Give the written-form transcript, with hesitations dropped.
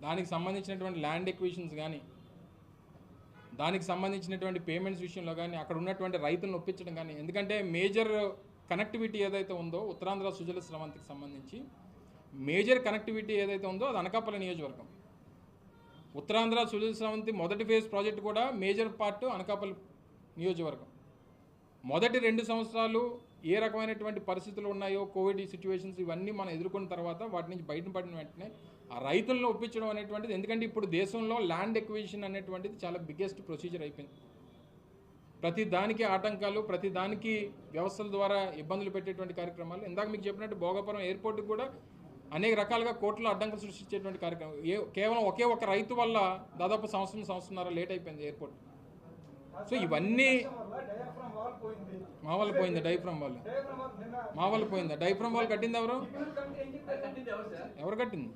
దానికి సంబంధించినటువంటి land acquisitions కానీ, దానికి సంబంధించినటువంటి పేమెంట్స్ విషయంలో కానీ, అక్కడ ఉన్నటువంటి రైతులను ఒప్పించడం కానీ, ఎందుకంటే మేజర్ కనెక్టివిటీ ఏదైతే ఉందో ఉత్తరాంధ్ర సుజల స్రవంతికి సంబంధించి మేజర్ కనెక్టివిటీ ఏదైతే ఉందో అది అనకాపల్లి నియోజకవర్గం. ఉత్తరాంధ్ర సుజల స్రవంతి మొదటి ఫేజ్ ప్రాజెక్ట్ కూడా మేజర్ పార్ట్ అనకాపల్లి నియోజకవర్గం. మొదటి 2 సంవత్సరాలు ఏ రకమైనటువంటి పరిస్థితులు ఉన్నాయో, కోవిడ్ సిచ్యువేషన్స్ ఇవన్నీ మనం ఎదుర్కొన్న తర్వాత వాటి నుంచి బయటపడిన వెంటనే ఆ రైతులను ఒప్పించడం అనేటువంటిది, ఎందుకంటే ఇప్పుడు దేశంలో ల్యాండ్ ఎక్విజిషన్ అనేటువంటిది చాలా బిగ్గెస్ట్ ప్రొసీజర్ అయిపోయింది. ప్రతి దానికి ఆటంకాలు, ప్రతి దానికి వ్యవస్థల ద్వారా ఇబ్బందులు పెట్టేటువంటి కార్యక్రమాలు. ఇందాక మీకు చెప్పినట్టు భోగాపురం ఎయిర్పోర్ట్కి కూడా అనేక రకాలుగా కోర్టులో అడ్డంకులు సృష్టించేటువంటి కార్యక్రమం. కేవలం ఒకే ఒక రైతు వల్ల దాదాపు సంవత్సరంన్నర లేట్ అయిపోయింది ఎయిర్పోర్ట్. సో ఇవన్నీ మా వాళ్ళు పోయింది. డైఫ్రమ్ వాళ్ళు పోయిందా? డైఫ్రమ్ వాళ్ళు కట్టింది ఎవరు కట్టింది?